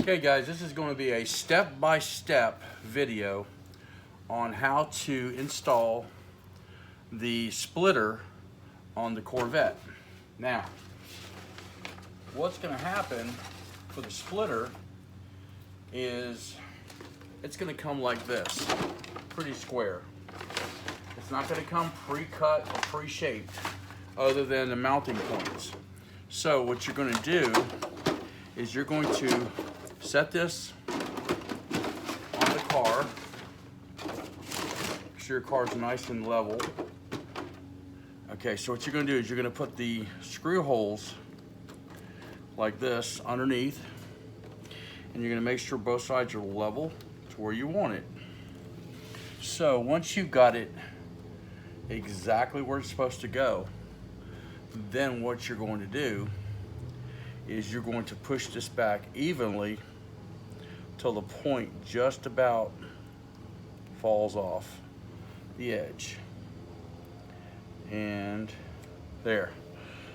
Okay guys, this is going to be a step-by-step video on how to install the splitter on the Corvette. Now, what's going to happen for the splitter is it's going to come like this, pretty square. It's not going to come pre-cut or pre-shaped other than the mounting points. So what you're going to do is you're going to set this on the car. Make sure your car's nice and level. Okay, so what you're going to do is you're going to put the screw holes like this underneath, and you're going to make sure both sides are level to where you want it. So once you've got it exactly where it's supposed to go, then what you're going to do is you're going to push this back evenly till the point just about falls off the edge. And there.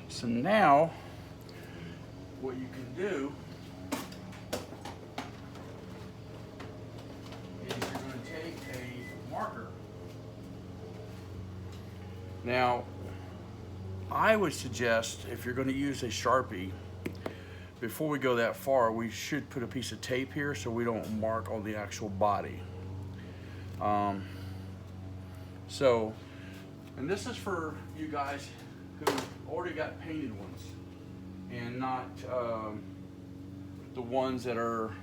So now what you can do is you're going to take a marker. Now I would suggest, if you're going to use a Sharpie, before we go that far, we should put a piece of tape here so we don't mark on the actual body. And this is for you guys who already got painted ones and not the ones that are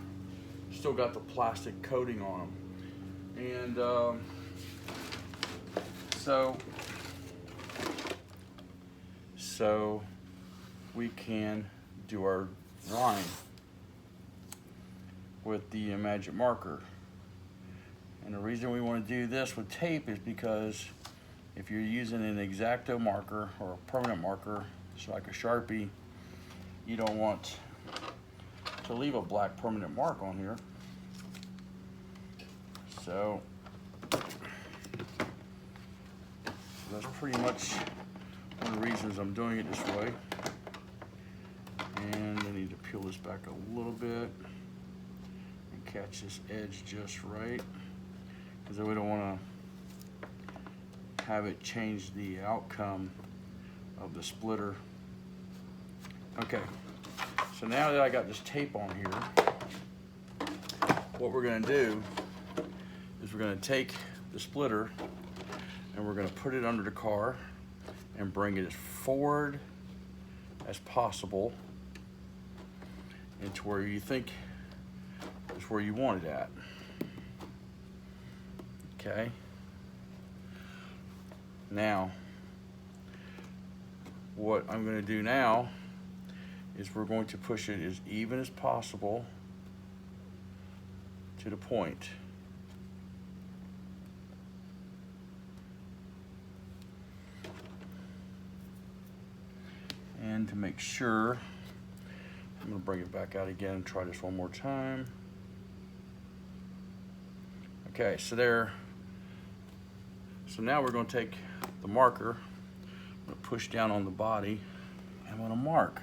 still got the plastic coating on them. And so we can do our line with the magic marker. And the reason we want to do this with tape is because if you're using an X-Acto marker or a permanent marker, just like a Sharpie, you don't want to leave a black permanent mark on here. So that's pretty much one of the reasons I'm doing it this way. And I need to peel this back a little bit and catch this edge just right, because we don't want to have it change the outcome of the splitter. Okay, so now that I got this tape on here, what we're going to do is we're going to take the splitter and we're going to put it under the car and bring it as forward as possible into where you think is where you want it at. Okay. Now, what I'm going to do now is we're going to push it as even as possible to the point. And to make sure, I'm going to bring it back out again and try this one more time. Okay, so there. So now we're going to take the marker, I'm going to push down on the body, and I'm going to mark.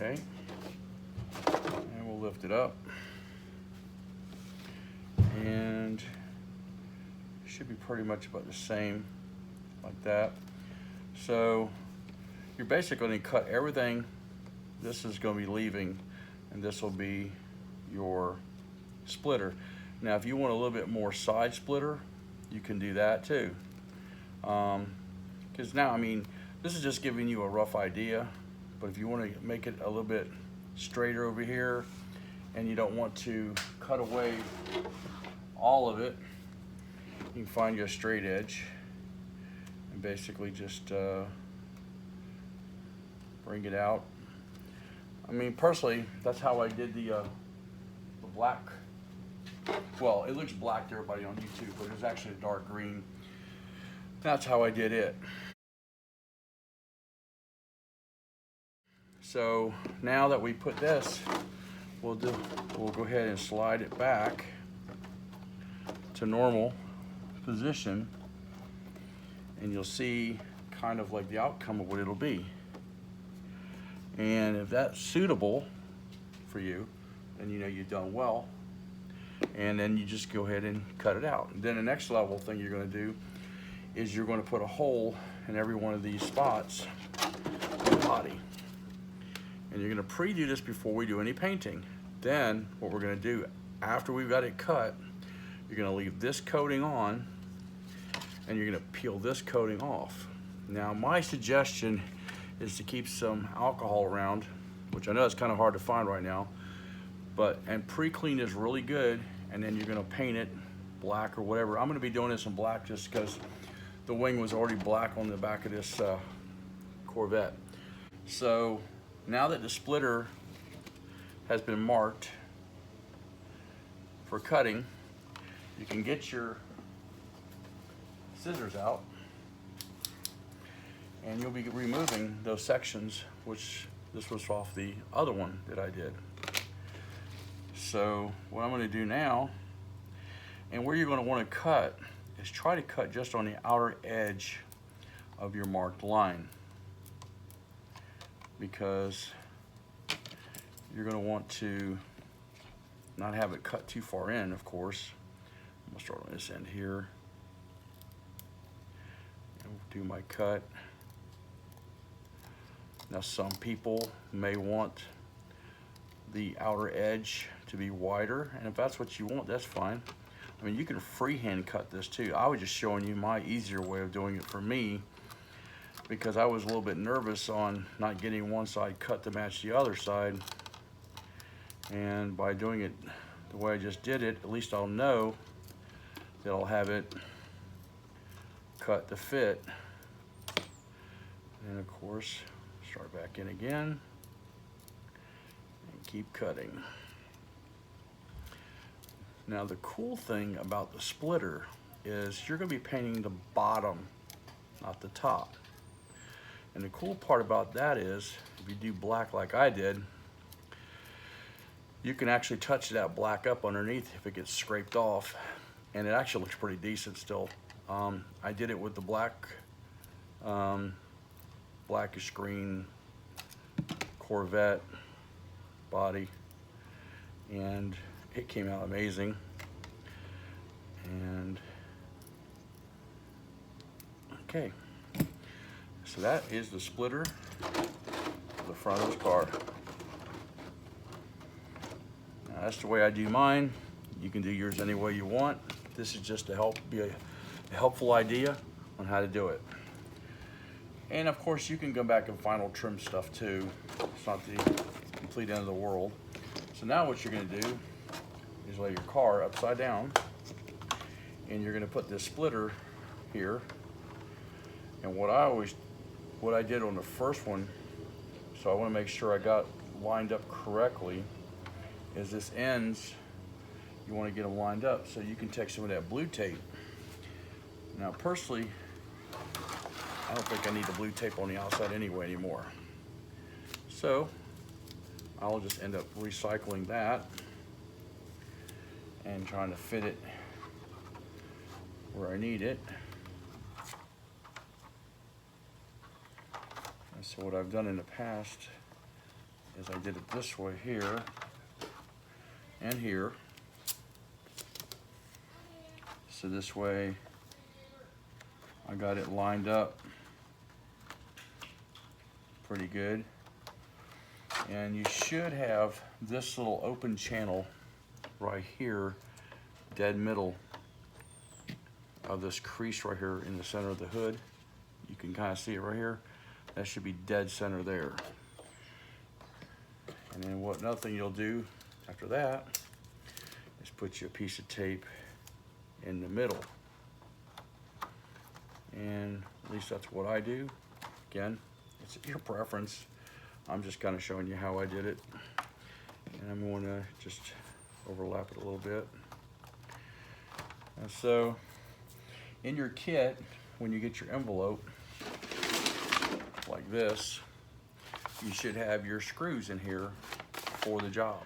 Okay, and we'll lift it up, and it should be pretty much about the same, like that. So you're basically going to cut everything. This is going to be leaving, and this will be your splitter. Now if you want a little bit more side splitter, you can do that too, because now, I mean, this is just giving you a rough idea. But if you want to make it a little bit straighter over here and you don't want to cut away all of it, you can find you a straight edge and basically just bring it out. I mean, personally, that's how I did the black. Well, it looks black to everybody on YouTube, but it's actually a dark green. That's how I did it. So now that we put this we'll go ahead and slide it back to normal position, and you'll see kind of like the outcome of what it'll be. And if that's suitable for you, then you know you've done well. And then you just go ahead and cut it out. And then the next level thing you're going to do is you're going to put a hole in every one of these spots in the body. And you're going to pre-do this before we do any painting. Then what we're going to do after we've got it cut, you're going to leave this coating on, and you're going to peel this coating off. Now my suggestion is to keep some alcohol around, which I know it's kind of hard to find right now, and pre-clean is really good, and then you're going to paint it black or whatever. I'm going to be doing this in black just because the wing was already black on the back of this Corvette. So now that the splitter has been marked for cutting, you can get your scissors out, and you'll be removing those sections, which this was off the other one that I did. So what I'm going to do now, and where you're going to want to cut, is try to cut just on the outer edge of your marked line, because you're going to want to not have it cut too far in, of course. I'm going to start on this end here and do my cut. Now some people may want the outer edge to be wider, and if that's what you want, that's fine. I mean, you can freehand cut this too. I was just showing you my easier way of doing it for me, because I was a little bit nervous on not getting one side cut to match the other side. And by doing it the way I just did it, at least I'll know that I'll have it cut to fit. And of course, start back in again and keep cutting. Now the cool thing about the splitter is you're going to be painting the bottom, not the top. And the cool part about that is, if you do black like I did, you can actually touch that black up underneath if it gets scraped off, and it actually looks pretty decent still. I did it with the black, blackish green Corvette body, and it came out amazing. And okay, so that is the splitter for the front of this car. Now, that's the way I do mine. You can do yours any way you want. This is just to be a helpful idea on how to do it. And of course, you can go back and final trim stuff too. It's not the complete end of the world. So now what you're going to do is lay your car upside down, and you're going to put this splitter here. And what I did on the first one, so I want to make sure I got lined up correctly, is this ends, you want to get them lined up, so you can take some of that blue tape. Now personally, I don't think I need the blue tape on the outside anymore. So I'll just end up recycling that and trying to fit it where I need it. And so what I've done in the past is I did it this way here and here. So this way I got it lined up pretty good. And you should have this little open channel right here, dead middle of this crease right here in the center of the hood. You can kind of see it right here. That should be dead center there. And then another thing you'll do after that is put you a piece of tape in the middle. And at least that's what I do. Again, it's your preference. I'm just kind of showing you how I did it. And I'm going to just overlap it a little bit. And so in your kit, when you get your envelope like this, you should have your screws in here for the job.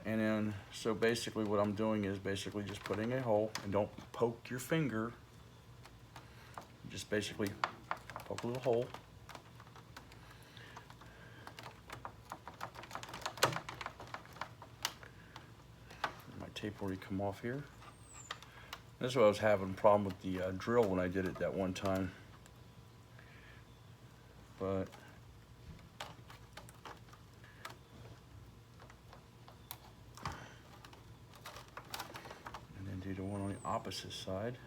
And then, so basically what I'm doing is basically just putting a hole, and don't poke your finger. Just basically poke a little hole. My tape already come off here. This is what I was having a problem with the drill when I did it that one time. But and then do the one on the opposite side.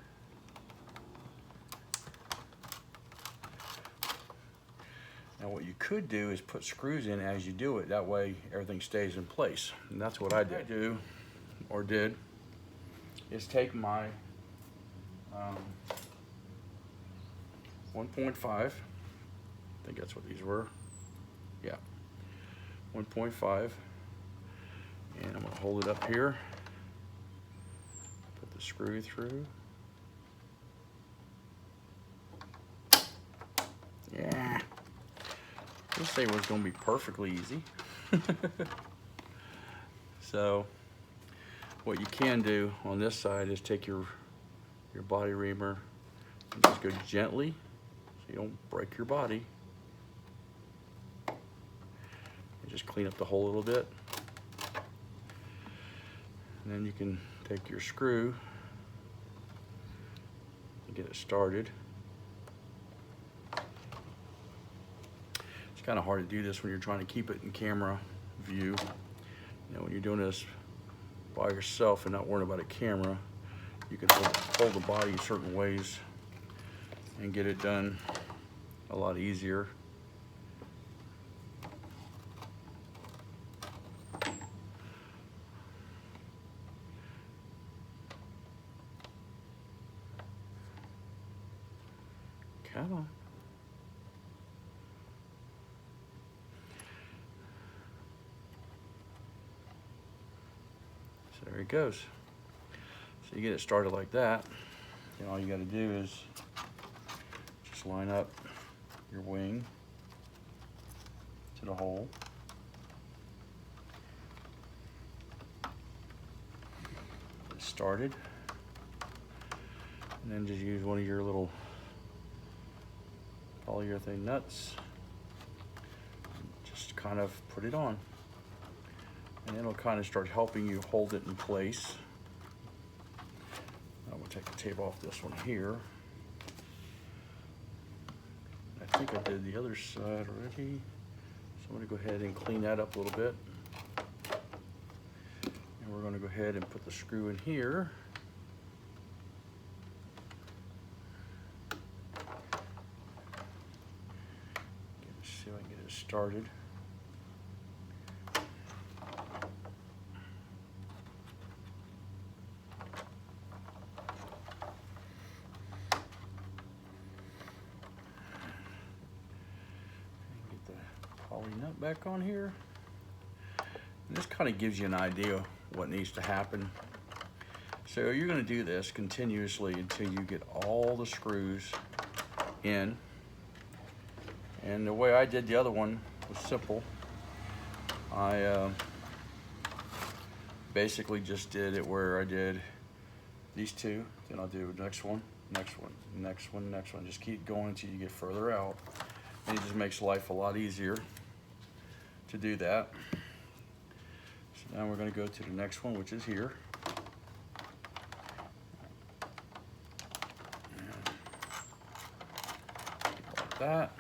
Now what you could do is put screws in as you do it. That way everything stays in place. And that's what I did. Is take my 1.5, I think that's what these were. Yeah, 1.5. And I'm gonna hold it up here. Put the screw through. Yeah. This thing was gonna be perfectly easy. So what you can do on this side is take your body reamer and just go gently so you don't break your body. And just clean up the hole a little bit. And then you can take your screw and get it started. It's kind of hard to do this when you're trying to keep it in camera view. You know, when you're doing this by yourself and not worrying about a camera, you can hold the body certain ways and get it done a lot easier. Come on. So there it goes. So you get it started like that, and all you got to do is just line up your wing to the hole. Get it started, and then just use one of your little polyurethane nuts. Just kind of put it on, and it'll kind of start helping you hold it in place. I'm gonna take the tape off this one here. I think I did the other side already, so I'm gonna go ahead and clean that up a little bit. And we're gonna go ahead and put the screw in here. See if I can get it started. Get the poly nut back on here. And this kind of gives you an idea what needs to happen. So you're going to do this continuously until you get all the screws in. And the way I did the other one was simple. I basically just did it where I did these two, then I'll do next one, next one, next one, next one. Just keep going until you get further out. And it just makes life a lot easier to do that. So now we're going to go to the next one, which is here. Like that.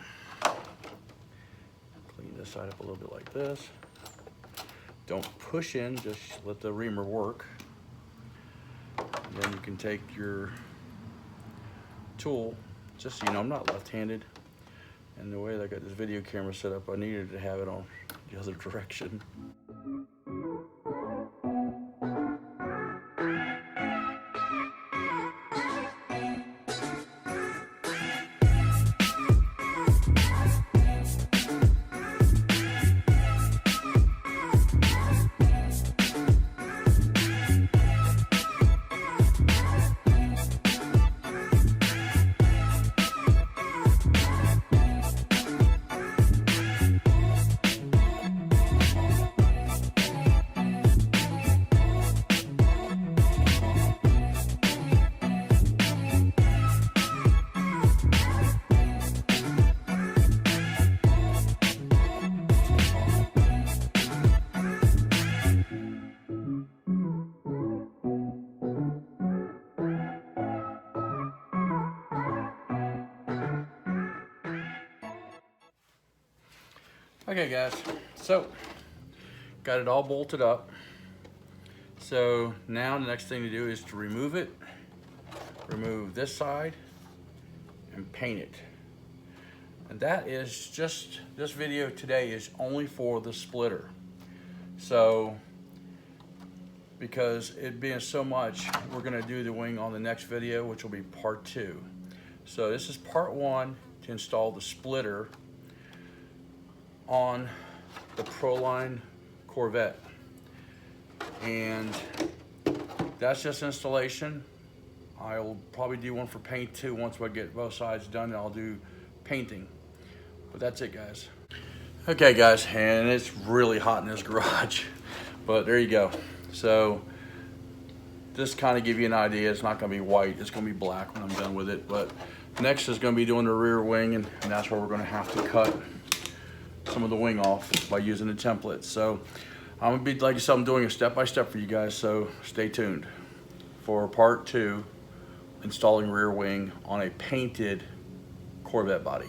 This side up a little bit like this. Don't push in, just let the reamer work. And then you can take your tool, just so you know, I'm not left-handed. And the way that I got this video camera set up, I needed to have it on the other direction. Okay guys, so got it all bolted up. So now the next thing to do is to remove it, remove this side, and paint it. And that is just, this video today is only for the splitter. So, because it being so much, we're gonna do the wing on the next video, which will be part 2. So this is part 1 to install the splitter on the Proline Corvette. And that's just installation. I'll probably do one for paint too once I get both sides done, and I'll do painting. But that's it, guys. Okay guys, and it's really hot in this garage, but there you go. So just kind of give you an idea, it's not gonna be white, it's gonna be black when I'm done with it. But next is gonna be doing the rear wing, and that's where we're gonna have to cut some of the wing off by using the templates. So I'm gonna be, like I said, I'm doing a step-by-step for you guys, so stay tuned for part 2, installing rear wing on a painted Corvette body.